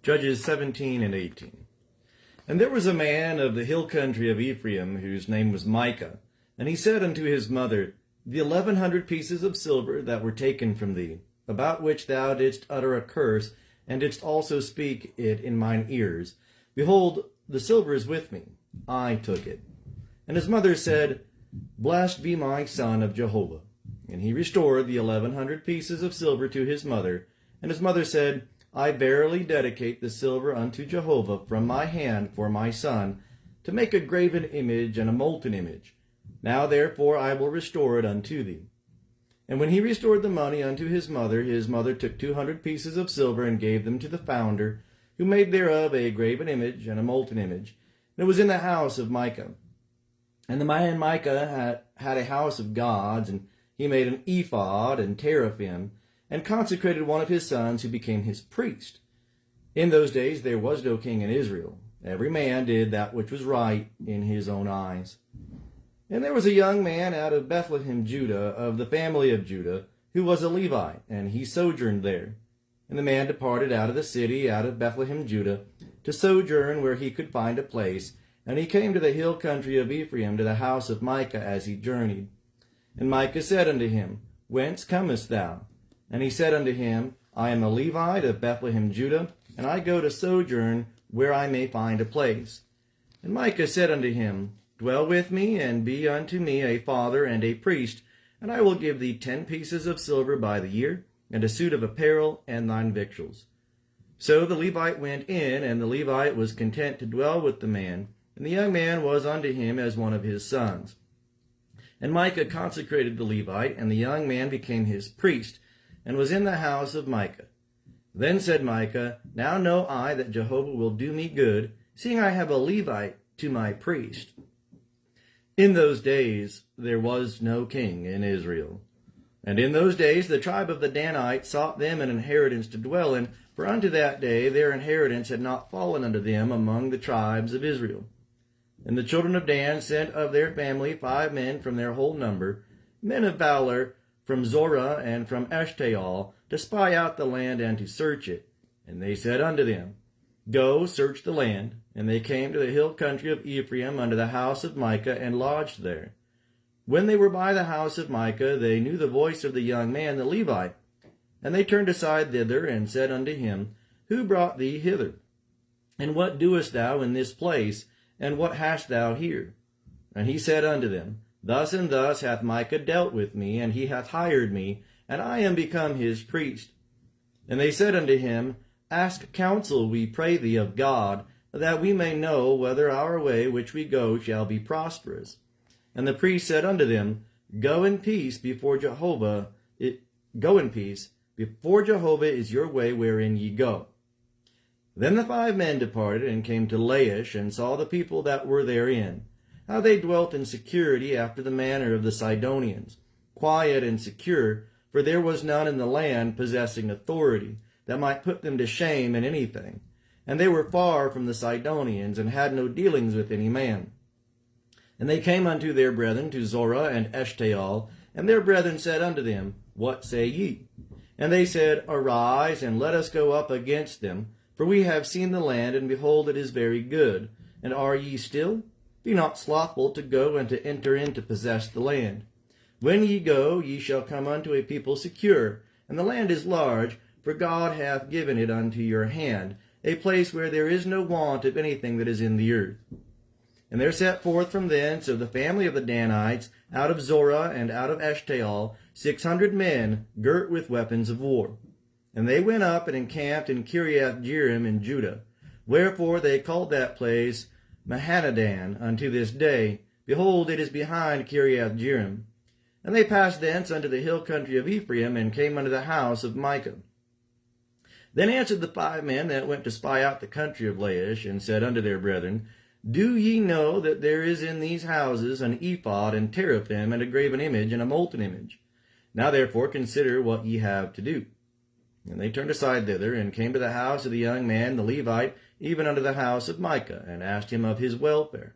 Judges 17 and 18. And there was a man of the hill country of Ephraim, whose name was Micah. And he said unto his mother, The 1100 pieces of silver that were taken from thee, about which thou didst utter a curse, and didst also speak it in mine ears, behold, the silver is with me. I took it. And his mother said, Blessed be my son of Jehovah. And he restored the 1100 pieces of silver to his mother. And his mother said, I verily dedicate the silver unto Jehovah from my hand for my son, to make a graven image and a molten image. Now therefore I will restore it unto thee. And when he restored the money unto his mother took 200 pieces of silver and gave them to the founder, who made thereof a graven image and a molten image. And it was in the house of Micah. And the man Micah had a house of gods, and he made an ephod and teraphim, and consecrated one of his sons, who became his priest. In those days there was no king in Israel. Every man did that which was right in his own eyes. And there was a young man out of Bethlehem, Judah, of the family of Judah, who was a Levite, and he sojourned there. And the man departed out of the city, out of Bethlehem, Judah, to sojourn where he could find a place. And he came to the hill country of Ephraim, to the house of Micah, as he journeyed. And Micah said unto him, Whence comest thou? And he said unto him, I am a Levite of Bethlehem, Judah, and I go to sojourn where I may find a place. And Micah said unto him, Dwell with me, and be unto me a father and a priest, and I will give thee 10 pieces of silver by the year, and a suit of apparel, and thine victuals. So the Levite went in, and the Levite was content to dwell with the man, and the young man was unto him as one of his sons. And Micah consecrated the Levite, and the young man became his priest, and was in the house of Micah. Then said Micah, Now know I that Jehovah will do me good, seeing I have a Levite to my priest. In those days there was no king in Israel. And in those days the tribe of the Danites sought them an inheritance to dwell in, for unto that day their inheritance had not fallen unto them among the tribes of Israel. And the children of Dan sent of their family 5 men from their whole number, men of valor, from Zorah and from Eshtaol, to spy out the land and to search it. And they said unto them, Go, search the land. And they came to the hill country of Ephraim unto the house of Micah, and lodged there. When they were by the house of Micah, they knew the voice of the young man, the Levite. And they turned aside thither, and said unto him, Who brought thee hither? And what doest thou in this place? And what hast thou here? And he said unto them, Thus and thus hath Micah dealt with me, and he hath hired me, and I am become his priest. And they said unto him, Ask counsel, we pray thee, of God, that we may know whether our way which we go shall be prosperous. And the priest said unto them, Go in peace before Jehovah. Go in peace before Jehovah is your way wherein ye go. Then the 5 men departed, and came to Laish, and saw the people that were therein, how they dwelt in security after the manner of the Sidonians, quiet and secure, for there was none in the land possessing authority, that might put them to shame in anything. And they were far from the Sidonians, and had no dealings with any man. And they came unto their brethren to Zorah and Eshtaol, and their brethren said unto them, What say ye? And they said, Arise, and let us go up against them, for we have seen the land, and behold, it is very good. And are ye still? Be not slothful to go and to enter in to possess the land. When ye go, ye shall come unto a people secure, and the land is large, for God hath given it unto your hand, a place where there is no want of anything that is in the earth. And there set forth from thence of the family of the Danites, out of Zorah and out of Eshtaol, 600 men, girt with weapons of war. And they went up and encamped in Kiriath-jearim in Judah. Wherefore they called that place Mahanadan unto this day. Behold, it is behind Kiriath-jearim. And they passed thence unto the hill country of Ephraim, and came unto the house of Micah. Then answered the 5 men that went to spy out the country of Laish, and said unto their brethren, Do ye know that there is in these houses an ephod and teraphim, and a graven image, and a molten image? Now therefore consider what ye have to do. And they turned aside thither, and came to the house of the young man, the Levite, even unto the house of Micah, and asked him of his welfare.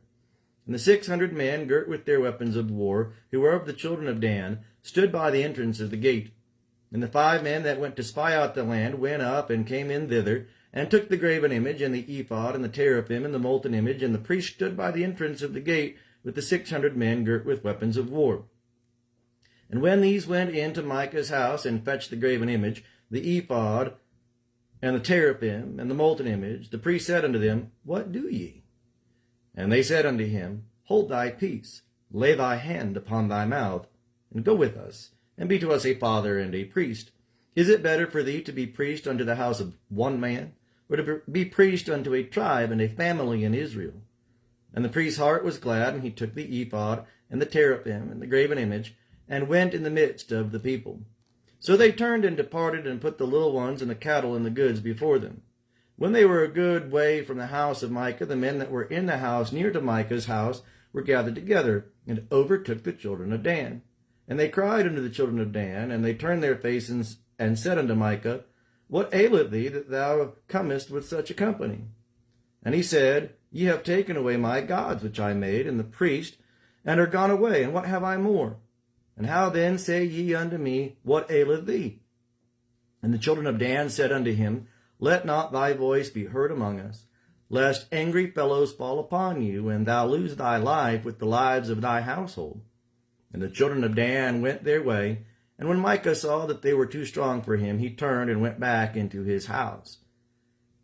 And the 600 men, girt with their weapons of war, who were of the children of Dan, stood by the entrance of the gate. And the 5 men that went to spy out the land went up and came in thither, and took the graven image, and the ephod, and the teraphim, and the molten image, and the priest stood by the entrance of the gate with the 600 men girt with weapons of war. And when these went into Micah's house and fetched the graven image, the ephod, and the teraphim, and the molten image, the priest said unto them, What do ye? And they said unto him, Hold thy peace, lay thy hand upon thy mouth, and go with us, and be to us a father and a priest. Is it better for thee to be priest unto the house of one man, or to be priest unto a tribe and a family in Israel? And the priest's heart was glad, and he took the ephod, and the teraphim, and the graven image, and went in the midst of the people. So they turned and departed, and put the little ones and the cattle and the goods before them. When they were a good way from the house of Micah, the men that were in the house near to Micah's house were gathered together, and overtook the children of Dan. And they cried unto the children of Dan, and they turned their faces, and said unto Micah, What aileth thee that thou comest with such a company? And he said, Ye have taken away my gods which I made, and the priest, and are gone away, and what have I more? And how then say ye unto me, What aileth thee? And the children of Dan said unto him, Let not thy voice be heard among us, lest angry fellows fall upon you, and thou lose thy life with the lives of thy household. And the children of Dan went their way, and when Micah saw that they were too strong for him, he turned and went back into his house.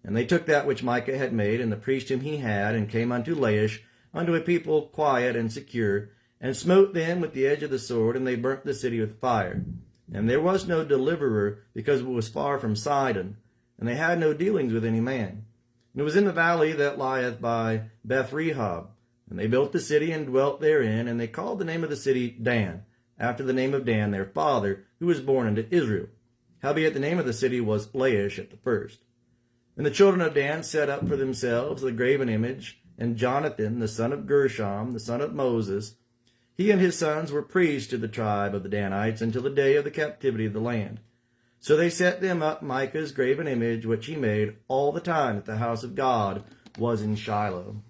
And they took that which Micah had made, and the priest whom he had, and came unto Laish, unto a people quiet and secure, and smote them with the edge of the sword, and they burnt the city with fire. And there was no deliverer, because it was far from Sidon, and they had no dealings with any man. And it was in the valley that lieth by Beth-rehob. And they built the city and dwelt therein, and they called the name of the city Dan, after the name of Dan their father, who was born unto Israel. Howbeit the name of the city was Laish at the first. And the children of Dan set up for themselves the graven image, and Jonathan, the son of Gershom, the son of Moses, he and his sons were priests to the tribe of the Danites until the day of the captivity of the land. So they set them up Micah's graven image, which he made all the time that the house of God was in Shiloh.